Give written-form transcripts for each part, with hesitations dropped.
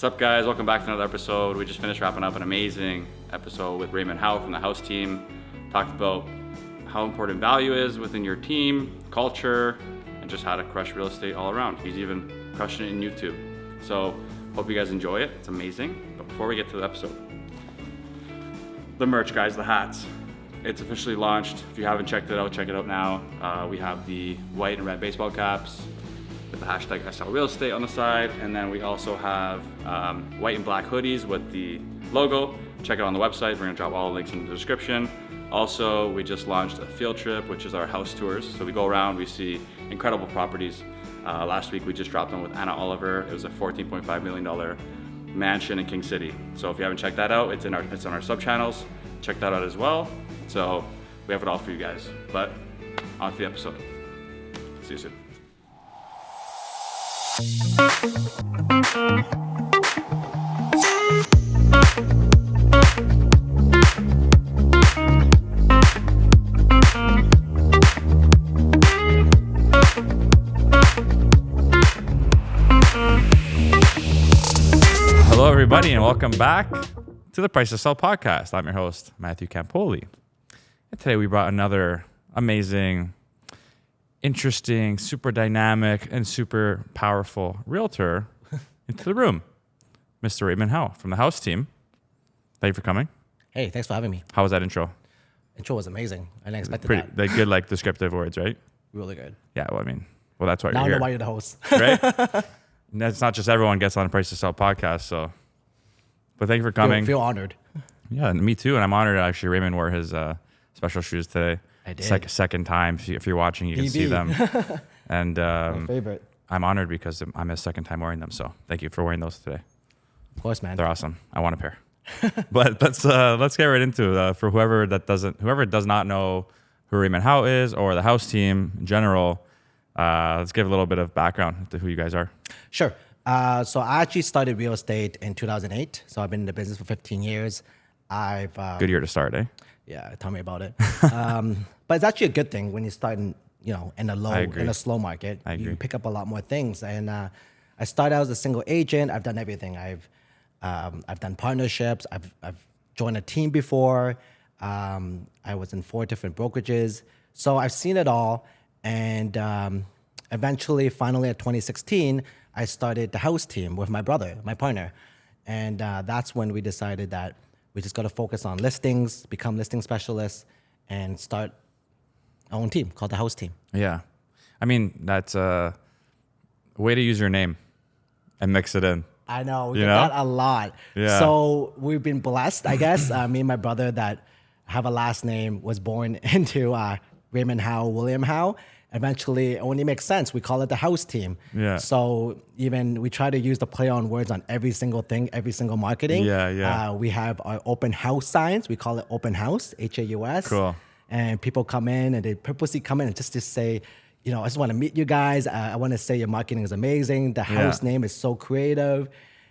What's up, guys? Welcome back to another episode. We just finished wrapping up an amazing episode with Raymond Hau from the Haus team. Talked about how important value is within your team, culture, and just how to crush real estate all around. He's even crushing it in YouTube. So hope you guys enjoy it. It's amazing. But before we get to the episode, the merch, guys, the hats. It's officially launched. If you haven't checked it out, check it out now. We have the white and red baseball caps with the hashtag SL Real Estate on the side. And then we also have white and black hoodies with the logo. Check it out on the website. We're gonna drop all the links in the description. Also, we just launched a field trip, which is our house tours. So we go around, we see incredible properties. Last week, we just dropped one with Anna Oliver. It was a $14.5 million mansion in King City. So if you haven't checked that out, it's on our sub channels. Check that out as well. So we have it all for you guys. But on to the episode. See you soon. Hello, everybody, and welcome back to the Price to Sell podcast. I'm your host, Matthew Campoli. And today we brought another amazing, interesting, super dynamic, and super powerful realtor into the room, Mr. Raymond Hau from the Haus team. Thank you for coming. Hey, thanks for having me. How was that intro? Intro was amazing. I didn't expect that. Like good, like descriptive words, right? Really good. Yeah, well, that's why Now I you're know why here, you're the host. right? And that's not just everyone gets on a Price to Sell podcast, so. But thank you for coming. Feel honored. Yeah, and me too. And I'm honored. Actually, Raymond wore his special shoes today. I did. Second time. If you're watching, you can see them. And My favorite. I'm honored because I'm his second time wearing them. So thank you for wearing those today. Of course, man. They're awesome. I want a pair. But let's get right into it. For whoever does not know who Raymond Hau is or the Haus team in general, let's give a little bit of background to who you guys are. Sure. So I actually started real estate in 2008. So I've been in the business for 15 years. Good year to start, eh? Yeah, tell me about it. But it's actually a good thing when you start in a slow market. I agree. You pick up a lot more things. And I started out as a single agent. I've done everything. I've done partnerships. I've joined a team before. I was in 4 different brokerages. So I've seen it all. And finally at 2016, I started the Haus team with my brother, my partner. And that's when we decided that we just got to focus on listings, become listing specialists, and start our own team called the Haus team. Yeah. I mean, that's a way to use your name and mix it in. I know, we You get know? that a lot. Yeah. So we've been blessed, I guess. Me and my brother that have a last name was born into Raymond Hau, William Hau. Eventually, it only makes sense. We call it the Haus team. Yeah. So even we try to use the play on words on every single thing, every single marketing. Yeah. We have our open house signs. We call it open house, Haus. Cool. And people come in and they purposely come in and just to say, I just want to meet you guys. I want to say your marketing is amazing. The Haus name is so creative.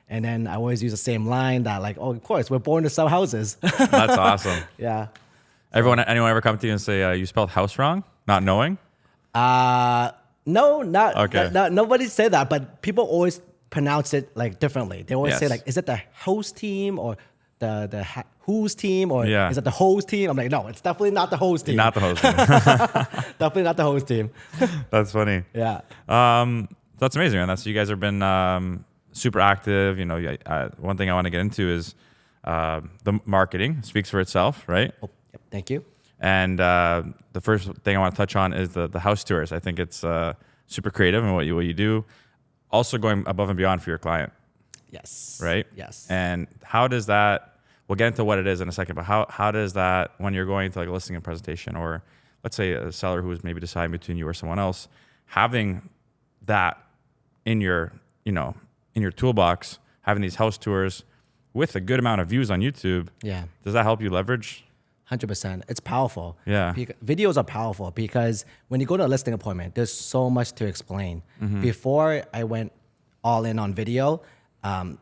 And then I always use the same line that of course, we're born to sell houses. That's awesome. Yeah. Anyone ever come to you and say you spelled house wrong, not knowing? No, not Okay. nobody said that, but people always pronounce it differently. They always say Yes. is it the Haus team or the whose team or Yeah. is it the Hose team? I'm like, no, it's definitely not the Hose team. Not the host. Definitely not the Hose team. That's funny. Yeah. That's amazing, man. You guys have been super active. One thing I want to get into is the marketing speaks for itself, right? Oh, yep. Thank you. And the first thing I want to touch on is the house tours. I think it's super creative in what you do. Also going above and beyond for your client, Yes. right? Yes. And how does that? We'll get into what it is in a second. But how does that, when you're going to a listing and presentation, or let's say a seller who is maybe deciding between you or someone else, having that in your toolbox, having these house tours with a good amount of views on YouTube, Yeah. does that help you leverage? 100%. It's powerful. Yeah. Videos are powerful because when you go to a listing appointment, there's so much to explain. Mm-hmm. Before I went all in on video, an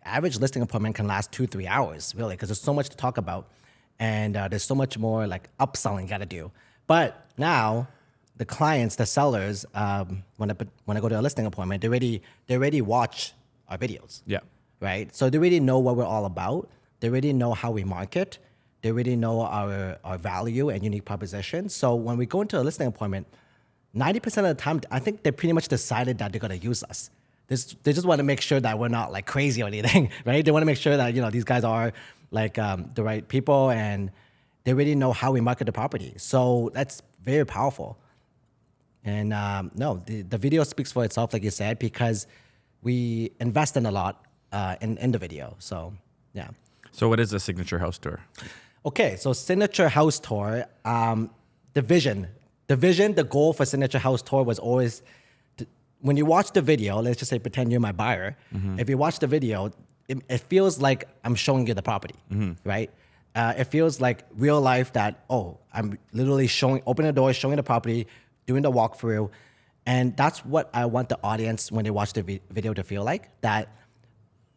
average listing appointment can last 2-3 hours, really, because there's so much to talk about. And there's so much more upselling you got to do. But now the clients, the sellers, when I go to a listing appointment, they already watch our videos. Yeah. right? So they already know what we're all about. They already know how we market. They already know our value and unique proposition. So when we go into a listing appointment, 90% of the time, I think they pretty much decided that they're going to use us. They just want to make sure that we're not like crazy or anything, right? They want to make sure that, these guys are like the right people and they already know how we market the property. So that's very powerful. And no, the video speaks for itself, like you said, because we invest in a lot in the video. So, yeah. So what is a signature house tour? Okay, so signature house tour, the vision, the goal for signature house tour was always, when you watch the video, let's just say pretend you're my buyer. If you watch the video, it feels like I'm showing you the property, right? It feels like real life that, I'm literally opening the door, showing the property, doing the walkthrough. And that's what I want the audience, when they watch the video, to feel like, that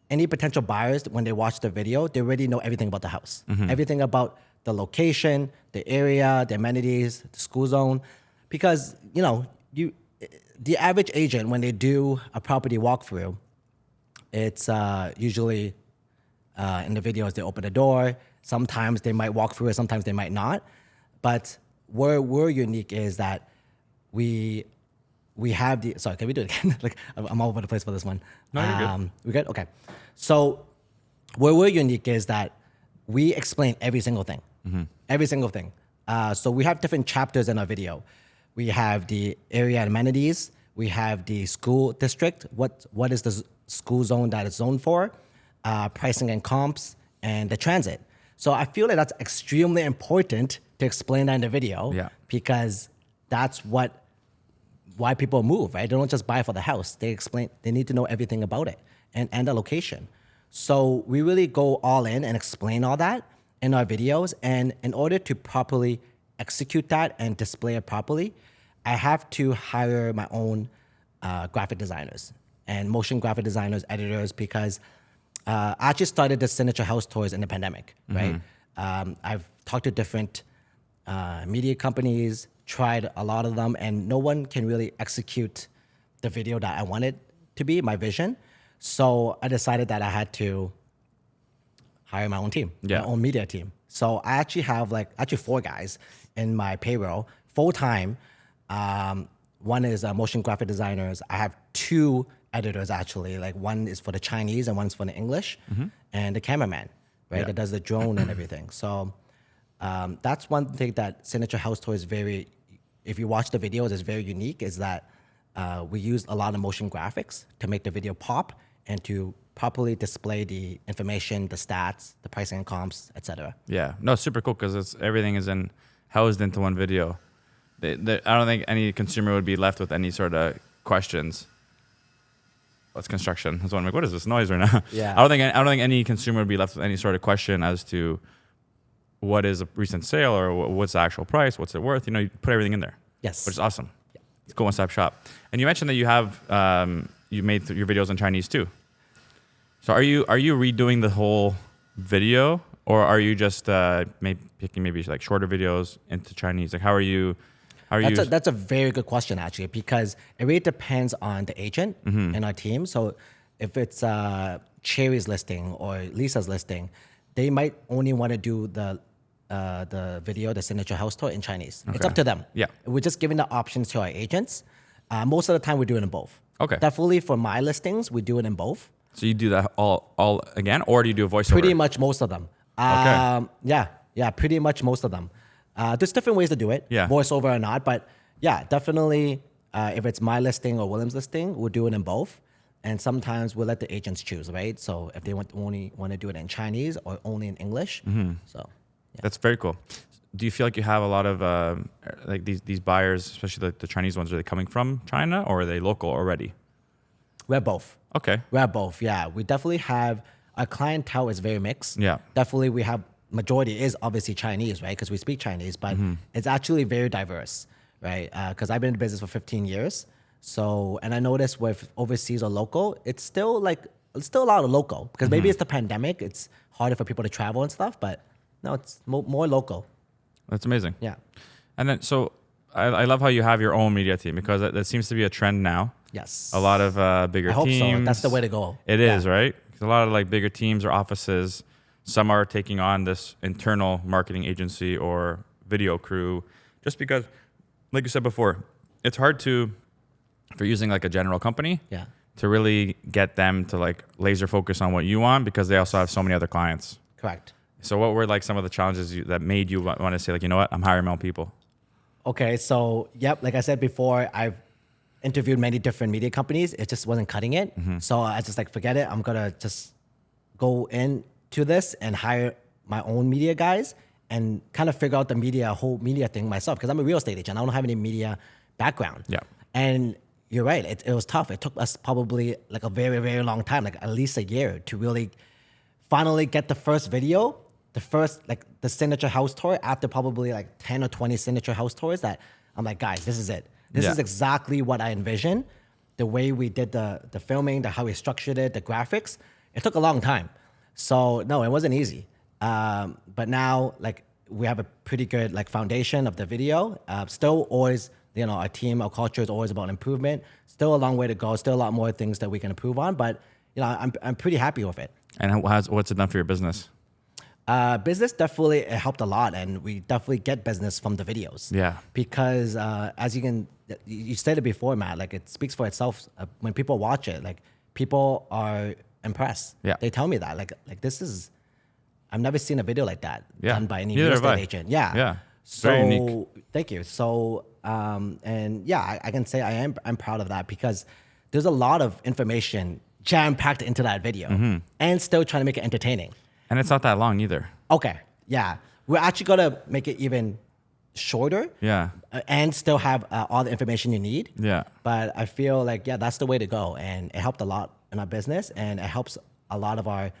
any potential buyers, when they watch the video, they already know everything about the house, everything about the location, the area, the amenities, the school zone. Because, the average agent, when they do a property walkthrough, it's usually in the videos, they open the door. Sometimes they might walk through it, sometimes they might not. But where we're unique is that we have sorry, can we do it again? Like, I'm all over the place for this one. No, you're good. We good? Okay. So where we're unique is that we explain every single thing. Every single thing. So we have different chapters in our video. We have the area amenities. We have the school district. What is the school zone that it's zoned for? Pricing and comps, and the transit. So I feel like that's extremely important to explain that in the video. Yeah. Because that's why people move, right? They don't just buy for the house. They need to know everything about it and the location. So we really go all in and explain all that in our videos. And in order to properly execute that and display it properly, I have to hire my own graphic designers and motion graphic designers, editors, because I actually started the signature house tours in the pandemic, right? I've talked to different media companies, tried a lot of them, and no one can really execute the video that I wanted to be, my vision. So I decided that I had to hire my own team, my own media team. So I actually have 4 guys in my payroll, full-time. One is motion graphic designers. I have 2 editors, actually. Like, one is for the Chinese and one's for the English, and the cameraman, right, that does the drone and everything. So that's one thing that Signature House Tour is very, if you watch the videos, is very unique, is that we use a lot of motion graphics to make the video pop and to properly display the information, the stats, the pricing and comps, etc. Yeah, no, super cool, because everything is housed into one video. I don't think any consumer would be left with any sort of questions. What's construction? That's one. I'm like, what is this noise right now? Yeah. I don't think any consumer would be left with any sort of question as to what is a recent sale or what's the actual price, what's it worth. You put everything in there. Yes. Which is awesome. Yeah. It's a cool one-stop shop. And you mentioned that you have you made your videos in Chinese too. So are you redoing the whole video, or are you just picking maybe like shorter videos into Chinese? Like, how are you? That's a very good question, actually, because it really depends on the agent and our team. So if it's Cherry's listing or Lisa's listing, they might only want to do the video, the signature house tour, in Chinese. Okay. It's up to them. Yeah. We're just giving the options to our agents. Most of the time, we're doing it in both. Okay. Definitely for my listings, we do it in both. So you do that all again, or do you do a voiceover? Pretty much most of them. Okay. Yeah, pretty much most of them. There's different ways to do it, voiceover or not, but yeah, definitely if it's my listing or William's listing, we'll do it in both. And sometimes we'll let the agents choose, right? So if they only want to do it in Chinese or only in English. So yeah. That's very cool. Do you feel like you have a lot of like these buyers, especially the Chinese ones, are they coming from China or are they local already? We're both. Okay. We're both, yeah. We definitely have, our clientele is very mixed. Yeah. Definitely we have, majority is obviously Chinese, right? Because we speak Chinese, but it's actually very diverse, right? Because I've been in the business for 15 years. So, and I noticed with overseas or local, it's still a lot of local, because maybe it's the pandemic. It's harder for people to travel and stuff, but no, it's more local. That's amazing. Yeah. And then, so I love how you have your own media team, because that seems to be a trend now. Yes. A lot of bigger teams. I hope so. That's the way to go. It is, right? 'Cause a lot of like bigger teams or offices, some are taking on this internal marketing agency or video crew just because, like you said before, it's hard to, if you're using like a general company, Yeah. to really get them to like laser focus on what you want because they also have so many other clients. Correct. So what were like some of the challenges that made you want to say like, you know what, I'm hiring my own people? Okay, so yep, like I said before, I've interviewed many different media companies. It just wasn't cutting it. So I just like, forget it. I'm gonna just go into this and hire my own media guys and kind of figure out the whole media thing myself because I'm a real estate agent. I don't have any media background. Yeah. And you're right, it was tough. It took us probably like a very, very long time, like at least a year to really finally get the first video, the signature house tour after probably like 10 or 20 signature house tours that I'm like, guys, this is it. This is exactly what I envisioned. The way we did the filming, how we structured it, the graphics, it took a long time. So no, it wasn't easy. But now like we have a pretty good like foundation of the video. Still always, our team, our culture is always about improvement. Still a long way to go. Still a lot more things that we can improve on. But I'm pretty happy with it. And what's it done for your business? Business definitely it helped a lot, and we definitely get business from the videos. Yeah. Because as you stated before, Matt, like it speaks for itself. When people watch it, like people are impressed. Yeah. They tell me that like this is, I've never seen a video like that done by any Neither real have estate I. agent. Yeah. Yeah. So Very unique. thank you. So and yeah, I can say I'm proud of that because there's a lot of information jam packed into that video, and still trying to make it entertaining. And it's not that long either. Okay, yeah. We're actually gonna make it even shorter. Yeah. And still have all the information you need. Yeah. But I feel like, that's the way to go. And it helped a lot in our business, and it helps a lot of our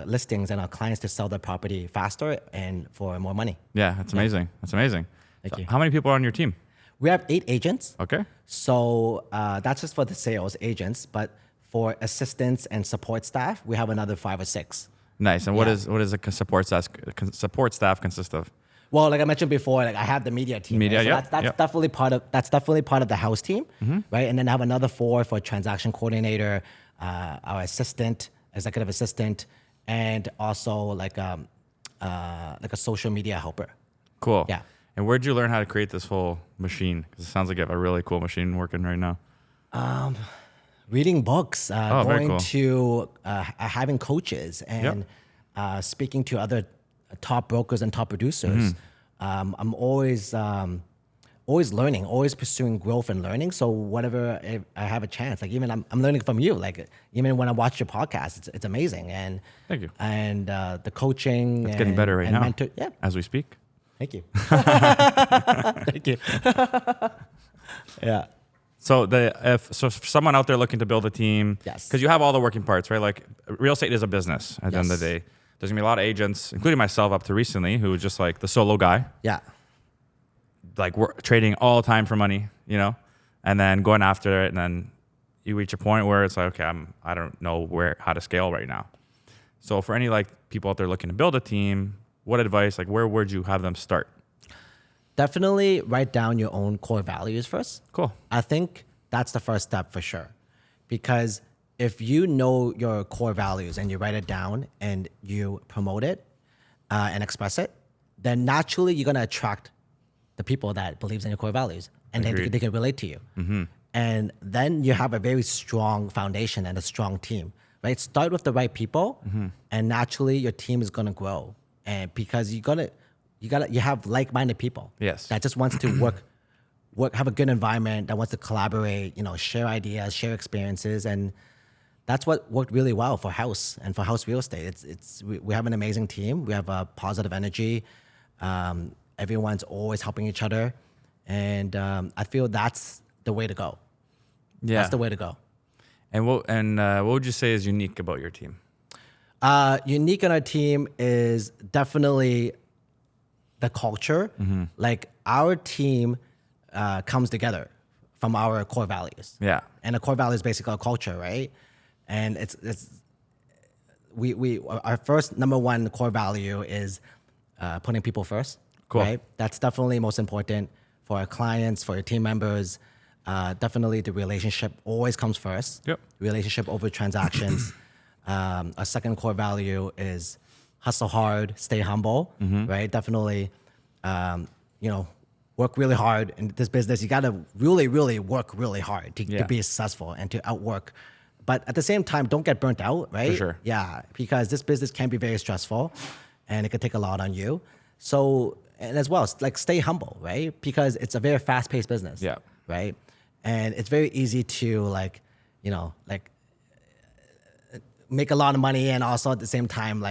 listings and our clients to sell their property faster and for more money. Yeah, that's amazing. That's amazing. Thank you. How many people are on your team? We have 8 agents. Okay. So that's just for the sales agents. But for assistants and support staff, we have another 5 or 6. Nice. And what is a support staff consist of? Well, like I mentioned before, like I have the media team. Media, right? So yeah, that's yeah. definitely part of the house team, right? And then I have another 4 for transaction coordinator, our assistant, executive assistant, and also like a social media helper. Cool. Yeah. And where'd you learn how to create this whole machine? Because it sounds like you have a really cool machine working right now. Reading books, very going cool. to having coaches, and speaking to other top brokers and top producers. I'm always learning, always pursuing growth and learning. So whatever I have a chance, like even I'm learning from you. Like even when I watch your podcast, it's amazing. And Thank you. And the coaching, It's getting better right now. Yeah, As we speak. thank you. Thank you. Yeah. So if someone out there looking to build a team, Yes. because you have all the working parts, right? Like real estate is a business at the end of the day. There's gonna be a lot of agents, including myself up to recently, who was just like the solo guy. Yeah. Like we're trading all the time for money, and then going after it, and then you reach a point where it's like, okay, I don't know how to scale right now. So for any like people out there looking to build a team, what advice, like where would you have them start? Definitely write down your own core values first. Cool. I think that's the first step for sure. Because if you know your core values and you write it down and you promote it and express it, then naturally you're going to attract the people that believes in your core values, and then they can relate to you. And then you have a very strong foundation and a strong team, right? Start with the right people, and naturally your team is going to grow. And because you have like-minded people. Yes. That just wants to work, have a good environment, that wants to collaborate, share ideas, share experiences. And that's what worked really well for Haus and for Haus Real Estate. We have an amazing team. We have a positive energy. Everyone's always helping each other. And I feel that's the way to go. Yeah. That's the way to go. And what would you say is unique about your team? Unique in our team is definitely the culture. Like our team comes together from our core values. Yeah. And the core value is basically our culture, right? And our first number one core value is putting people first. Cool. Right? That's definitely most important for our clients, for your team members. Definitely the relationship always comes first. Yep. Relationship over transactions. A second core value is hustle hard, stay humble, right? Definitely, work really hard in this business. You got to really, really work really hard to be successful and to outwork. But at the same time, don't get burnt out, right? For sure. Yeah, because this business can be very stressful and it could take a lot on you. So, and as well, like stay humble, right? Because it's a very fast-paced business, Yeah. right? And it's very easy to make a lot of money and also at the same time,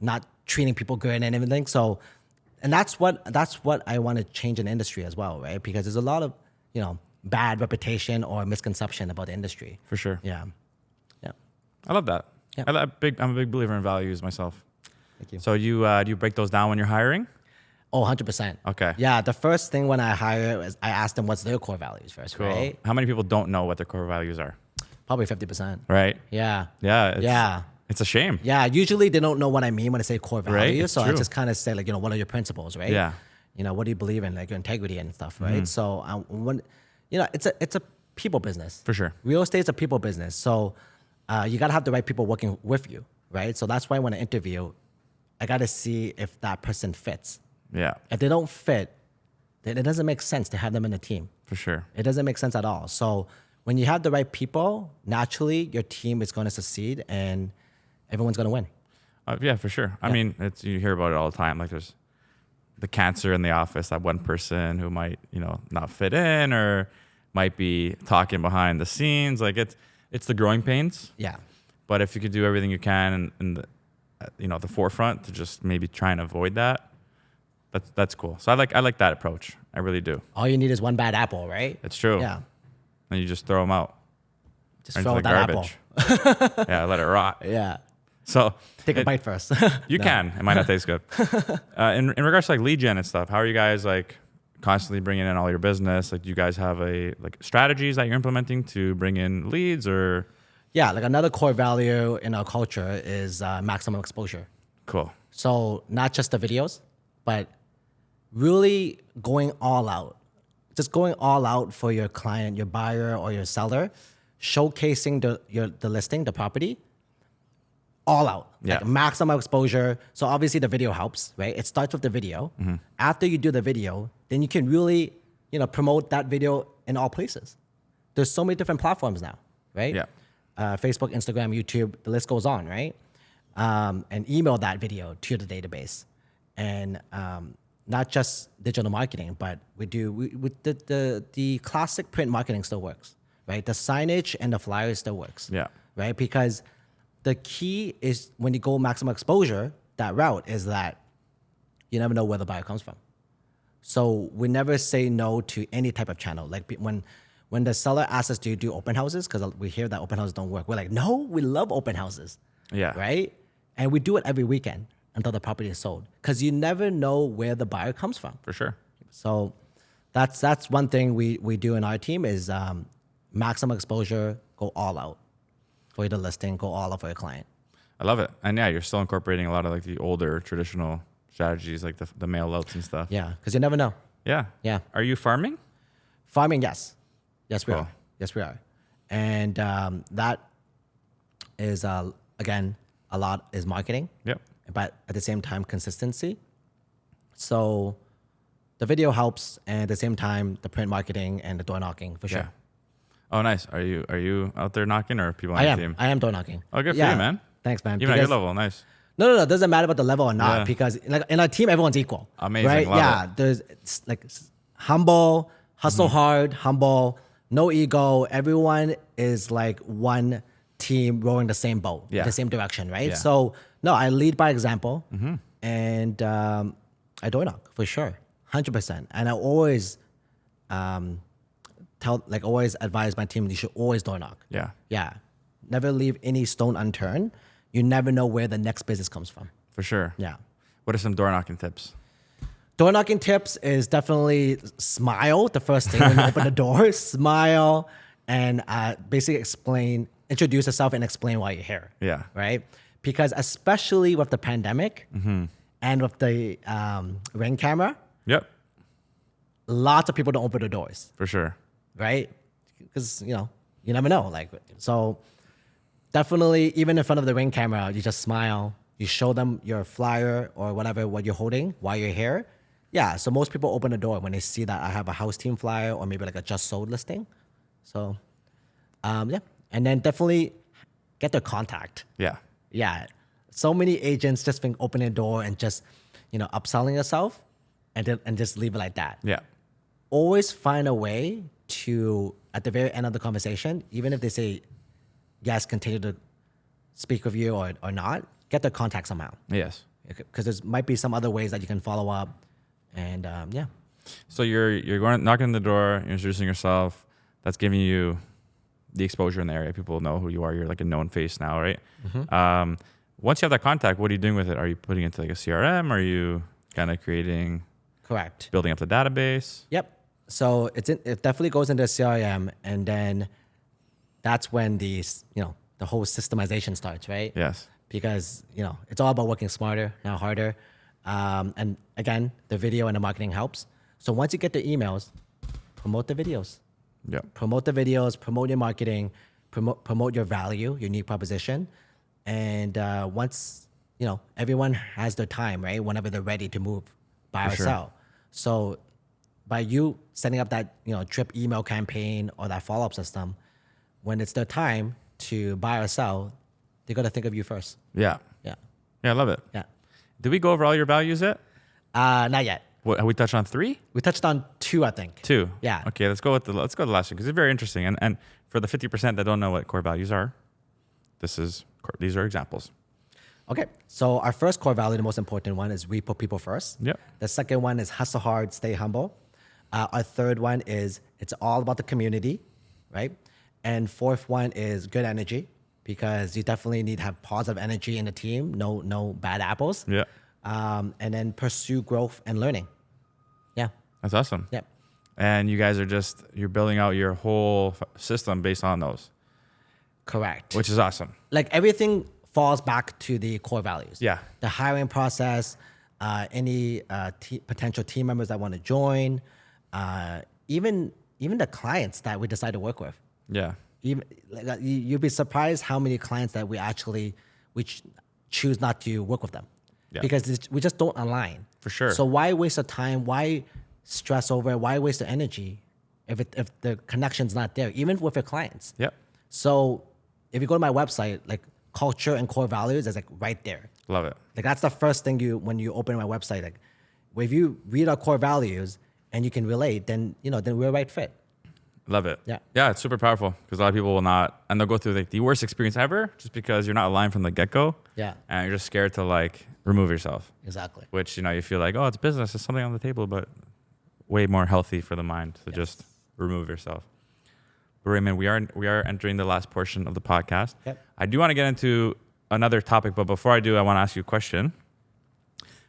not treating people good and everything. So, and that's what I want to change in the industry as well, right? Because there's a lot of, bad reputation or misconception about the industry. For sure. Yeah. I love that. Yeah. I'm a big believer in values myself. Thank you. So do you break those down when you're hiring? Oh, 100%. Okay. Yeah. The first thing when I hire is I ask them what's their core values first, Cool. right? How many people don't know what their core values are? Probably 50%. Right. Yeah. Yeah. It's a shame. Yeah. Usually they don't know what I mean when I say core Right, values. it's So I true. just kind of say what are your principles, right? Yeah. What do you believe in, like your integrity and stuff, right? So it's a people business. For sure. Real estate is a people business. So you got to have the right people working with you, right? So that's why when I interview, I got to see if that person fits. Yeah. If they don't fit, then it doesn't make sense to have them in a team. For sure. It doesn't make sense at all. So when you have the right people, naturally your team is going to succeed and everyone's going to win. Yeah, for sure. I mean, you hear about it all the time. Like there's the cancer in the office, that one person who might, not fit in or might be talking behind the scenes. Like it's the growing pains. Yeah. But if you could do everything you can in the, the forefront to just maybe try and avoid that, that's cool. So I like that approach. I really do. All you need is one bad apple, right? It's true. Yeah. And you just throw them out. Just into throw the that garbage. apple. Yeah, let it rot. Yeah. So Take a bite first. You can. It might not taste good. In regards to lead gen and stuff, how are you guys constantly bringing in all your business? Do you guys have strategies that you're implementing to bring in leads or? Yeah, another core value in our culture is maximum exposure. Cool. So not just the videos, but really going all out. Just going all out for your client, your buyer or your seller, showcasing the listing, the property, all out. Yeah. Maximum exposure. So obviously the video helps, right? It starts with the video. After you do the video, then you can really, promote that video in all places. There's so many different platforms now, right? Yeah. Facebook, Instagram, YouTube, the list goes on, right? And email that video to the database. And not just digital marketing, but the classic print marketing still works, right? The signage and the flyers still works, Yeah. right? Because the key is when you go maximum exposure, that route is that you never know where the buyer comes from. So we never say no to any type of channel. Like when the seller asks us to do open houses, because we hear that open houses don't work. We're like, no, we love open houses. Yeah. Right? And we do it every weekend until the property is sold. Because you never know where the buyer comes from. For sure. So that's one thing we do in our team is maximum exposure, go all out for the listing, go all out for your client. I love it. And yeah, you're still incorporating a lot of the older traditional strategies, like the mail outs and stuff. Yeah, because you never know. Yeah. Yeah. Are you farming? Farming, yes. Yes, we Cool. are. Yes, we are. And that is, again, a lot is marketing. Yep. But at the same time, consistency. So the video helps, and at the same time, the print marketing and the door knocking, for sure. Yeah. Oh, nice. Are you out there knocking or are people on I your am. team? I am door knocking. Oh, good for Yeah. you, man. Thanks, man. Even at your Because- level, nice. No, it doesn't matter about the level or not, Yeah. because in our team, everyone's equal. Amazing, right? love Yeah, it. there's humble, hustle hard, humble, no ego. Everyone is like one team rowing the same boat, Yeah. the same direction, right? Yeah. So no, I lead by example, and I door knock for sure, 100%. And I always always advise my team, you should always door knock. Yeah. Yeah, never leave any stone unturned. You never know where the next business comes from. For sure. Yeah. What are some door knocking tips? Door knocking tips is definitely smile the first thing when you open the door. Smile and basically introduce yourself and explain why you're here. Yeah. Right? Because especially with the pandemic and with the Ring camera, Yep. lots of people don't open the doors. For sure. Right? Because, you never know. So definitely, even in front of the ring camera, you just smile. You show them your flyer or whatever, what you're holding while you're here. Yeah, so most people open the door when they see that I have a house team flyer or maybe like a just sold listing. So, yeah. And then definitely get their contact. Yeah. Yeah. So many agents just think opening a door and just, upselling yourself and just leave it like that. Yeah. Always find a way to, at the very end of the conversation, even if they say, yes, continue to speak with you or not, get their contact somehow. Yes. Because there might be some other ways that you can follow up. And yeah. So you're going knocking on the door, you're introducing yourself. That's giving you the exposure in the area. People know who you are. You're like a known face now, right? Mm-hmm. Once you have that contact, what are you doing with it? Are you putting it into like a CRM? Are you kind of creating? Correct. Building up the database? Yep. So it definitely goes into CRM, and then that's when the whole systemization starts, right? Yes. Because it's all about working smarter, not harder. And again, the video and the marketing helps. So once you get the emails, promote the videos. Yep. Promote the videos, promote your marketing, promote your value, your unique proposition. And once, everyone has their time, right? Whenever they're ready to move, buy or sell. So by you setting up that, drip email campaign or that follow-up system, when it's their time to buy or sell, they got to think of you first. Yeah. Yeah. Yeah, I love it. Yeah. Did we go over all your values yet? Not yet. What, have we touched on 3? We touched on 2, I think. 2. Yeah. Okay, let's go to the last one because it's very interesting. And for the 50% that don't know what core values are, these are examples. Okay. So our first core value, the most important one, is we put people first. Yep. The second one is hustle hard, stay humble. Our third one is it's all about the community, right? And fourth one is good energy, because you definitely need to have positive energy in the team. No bad apples. Yeah. And then pursue growth and learning. Yeah. That's awesome. Yep. And you guys are you're building out your whole system based on those. Correct. Which is awesome. Like everything falls back to the core values. Yeah. The hiring process, any potential team members that want to join, even the clients that we decide to work with. Yeah. Even you'd be surprised how many clients that we choose not to work with them, because we just don't align. For sure. So why waste the time? Why stress over it? Why waste the energy if the connection's not there, even with your clients? Yep. So if you go to my website, like culture and core values is like right there. Love it. Like that's the first thing when you open my website. Like if you read our core values and you can relate, then we're a right fit. Love it. Yeah. Yeah, it's super powerful because a lot of people will not, and they'll go through like the worst experience ever just because you're not aligned from the get-go. Yeah. And you're just scared to like remove yourself. Exactly. Which, you feel like, oh, it's business, it's something on the table, but way more healthy for the mind to just remove yourself. But Raymond, we are entering the last portion of the podcast. Yep. I do want to get into another topic, but before I do, I want to ask you a question.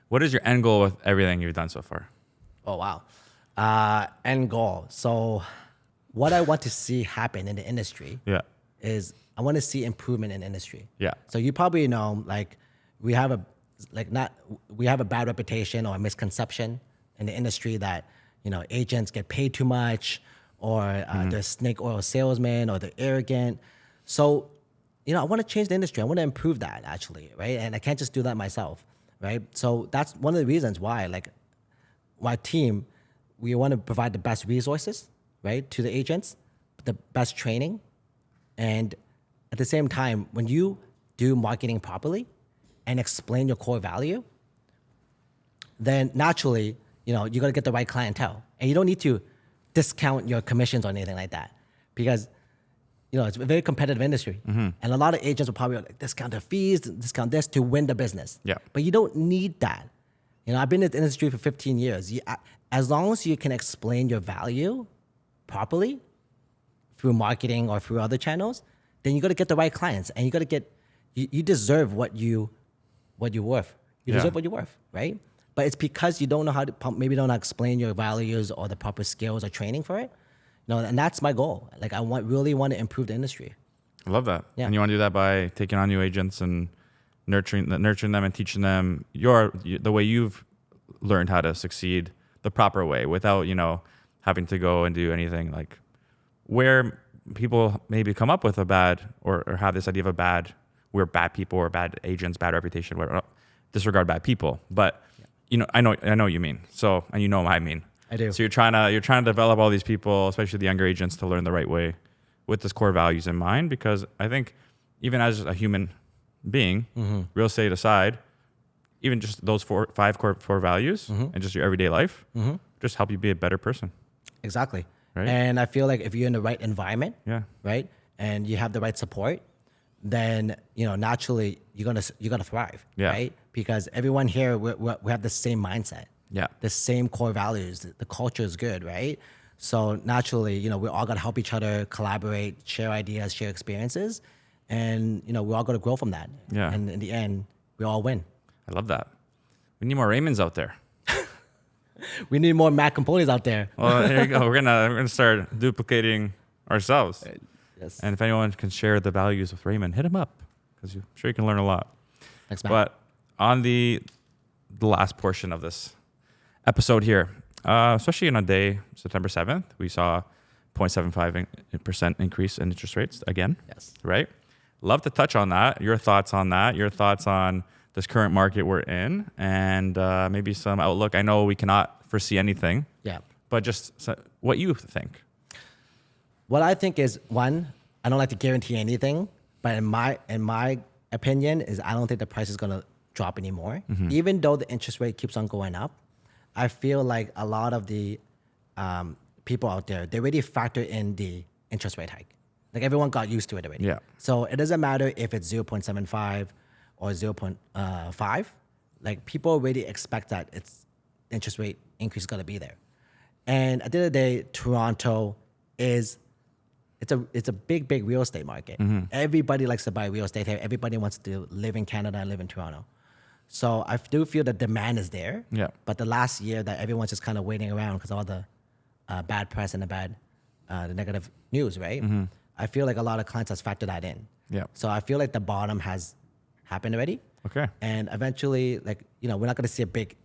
What is your end goal with everything you've done so far? Oh, wow. End goal. So what I want to see happen in the industry is I want to see improvement in the industry. Yeah. So you probably know, like, we have a bad reputation or a misconception in the industry that, agents get paid too much, or they're snake oil salesmen, or they're arrogant. So, I want to change the industry. I want to improve that, actually, right? And I can't just do that myself, right? So that's one of the reasons why, like, my team, we want to provide the best resources, right, to the agents, the best training. And at the same time, when you do marketing properly and explain your core value, then naturally, you got to get the right clientele. And you don't need to discount your commissions or anything like that, because, it's a very competitive industry. Mm-hmm. And a lot of agents will probably discount their fees, discount this to win the business. Yeah. But you don't need that. I've been in the industry for 15 years. As long as you can explain your value properly through marketing or through other channels, then you got to get the right clients, and you got to get, you deserve what you're worth. You deserve what you're worth, right? But it's because you don't know how to, maybe don't know how to explain your values or the proper skills or training for it. And that's my goal. Like, really want to improve the industry. I love that. Yeah. And you want to do that by taking on new agents and nurturing them and teaching them the way you've learned how to succeed the proper way without, having to go and do anything. Like, where people maybe come up with a bad or have this idea of we're bad people or bad agents, bad reputation, whatever. Disregard bad people. But I know what you mean. So, and you know what I mean. I do. So you're trying to develop all these people, especially the younger agents, to learn the right way with this core values in mind. Because I think even as a human being, real estate aside, even just those 5 core values and just your everyday life, just help you be a better person. Exactly. Right. And I feel like if you're in the right environment, Yeah. right, and you have the right support, then naturally you're gonna thrive, Yeah. right? Because everyone here we have the same mindset, Yeah. the same core values. The culture is good, right? So naturally, we're all gonna help each other, collaborate, share ideas, share experiences, and we're all gonna grow from that. Yeah. And in the end, we all win. I love that. We need more Raymonds out there. We need more Matt Components out there. Well, here you go. We're gonna start duplicating ourselves. Yes. And if anyone can share the values with Raymond, hit him up because I'm sure you can learn a lot. Thanks, Matt. But on the last portion of this episode here, especially on a day, September 7th, we saw 0.75% increase in interest rates again. Yes. Right? Love to touch on that. Your thoughts on that. Your thoughts on this current market we're in and maybe some outlook. I know we cannot foresee anything. Yeah. But just what you think. What I think is, one, I don't like to guarantee anything, but in my opinion is I don't think the price is gonna drop anymore. Even though the interest rate keeps on going up, I feel like a lot of the people out there, they already factor in the interest rate hike. Like everyone got used to it already. Yeah. So it doesn't matter if it's 0.75 or 0.5. Like people already expect that its interest rate increase is gonna be there. And at the end of the day, Toronto is it's a big real estate market. Everybody likes to buy real estate here. Everybody wants to live in Canada and live in Toronto. So I do feel the demand is there. Yeah. But the last year that everyone's just kind of waiting around because of all the bad press and the negative news, right? I feel like a lot of clients has factored that in. Yeah. So I feel like the bottom has happened already. Okay. And eventually, we're not going to see a big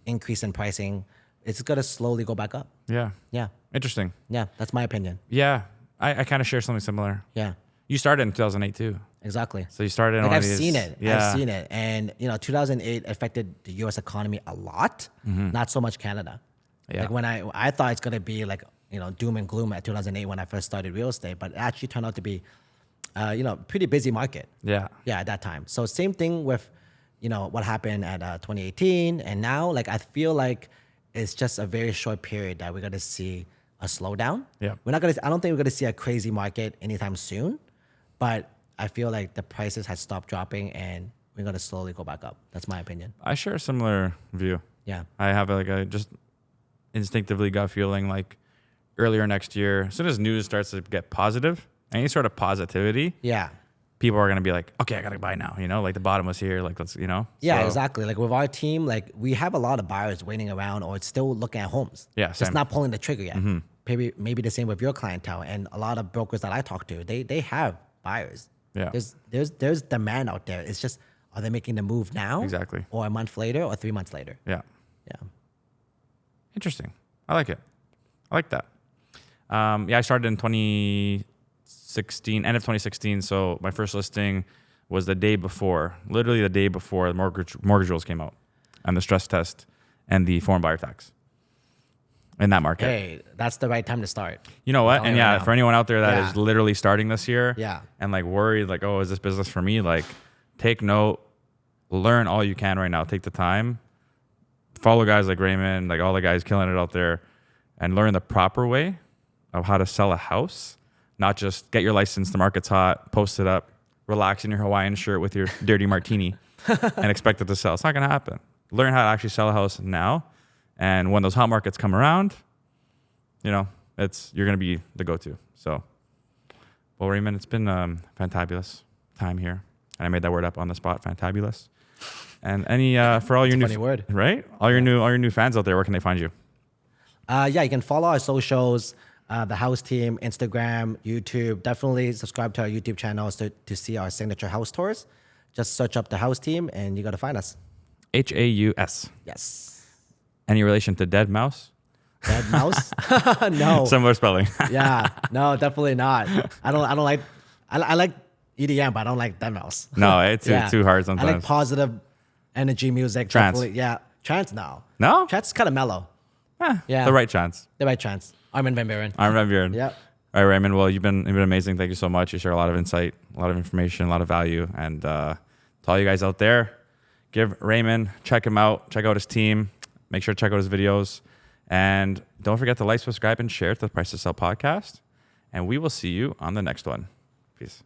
increase in pricing. It's going to slowly go back up. Yeah. Yeah. Interesting. Yeah. That's my opinion. Yeah. I kind of share something similar. Yeah. You started in 2008 too. Exactly. So you started in Like one I've of these, seen it. Yeah. I've seen it. And 2008 affected the US economy a lot, not so much Canada. Yeah. Like when I thought it's going to be like, doom and gloom at 2008 when I first started real estate, but it actually turned out to be pretty busy market. Yeah. Yeah, at that time. So same thing with, what happened at 2018 and now, like I feel like it's just a very short period that we're going to see a slowdown. Yeah. I don't think we're going to see a crazy market anytime soon, but I feel like the prices has stopped dropping and we're going to slowly go back up. That's my opinion. I share a similar view. Yeah. I have a just instinctively gut feeling like earlier next year, as soon as news starts to get positive, any sort of positivity, Yeah. people are going to be like, okay, I got to buy now. Like the bottom was here. Like, let's, Yeah, So, exactly. Like with our team, like we have a lot of buyers waiting around or still looking at homes. Yeah, Just same. not pulling the trigger yet. Maybe the same with your clientele. And a lot of brokers that I talk to, they have buyers. Yeah. There's demand out there. It's just, are they making the move now? Exactly. Or a month later or 3 months later? Yeah. Yeah. Interesting. I like it. I like that. I started in 2016, end of 2016. So my first listing was the day before, literally the day before the mortgage rules came out and the stress test and the foreign buyer tax in that market. Hey, that's the right time to start. You know what? telling And you right yeah, now. for anyone out there that Yeah. is literally starting this year Yeah. and like worried, like, oh, is this business for me? Like, take note, learn all you can right now. Take the time, follow guys like Raymond, like all the guys killing it out there, and learn the proper way of how to sell a house. Not just get your license, the market's hot, post it up, relax in your Hawaiian shirt with your dirty martini and expect it to sell. It's not going to happen. Learn how to actually sell a house now. And when those hot markets come around, you're going to be the go-to. So, well, Raymond, it's been fantabulous time here. And I made that word up on the spot, fantabulous. And any for all your new funny word. right? All your new fans out there, where can they find you? You can follow our socials, the House team, Instagram, YouTube. Definitely subscribe to our YouTube channels to see our signature house tours. Just search up the House team and you got to find us. Haus. Yes. Any relation to Dead Mouse? Dead mouse? No. Similar spelling. Yeah. No, definitely not. I don't like. I like EDM, but I don't like dead mouse. No, it's too hard I like sometimes. positive energy music. Trance. Definitely. Yeah. Trance, no. No? Trance is kind of mellow. Yeah. The right chance. The right trance. Armin van Buuren. I'm Raymond. Yep. All right, Raymond. Well, you've been amazing. Thank you so much. You share a lot of insight, a lot of information, a lot of value. And to all you guys out there, give Raymond, check him out. Check out his team. Make sure to check out his videos. And don't forget to like, subscribe, and share to the Price to Sell podcast. And we will see you on the next one. Peace.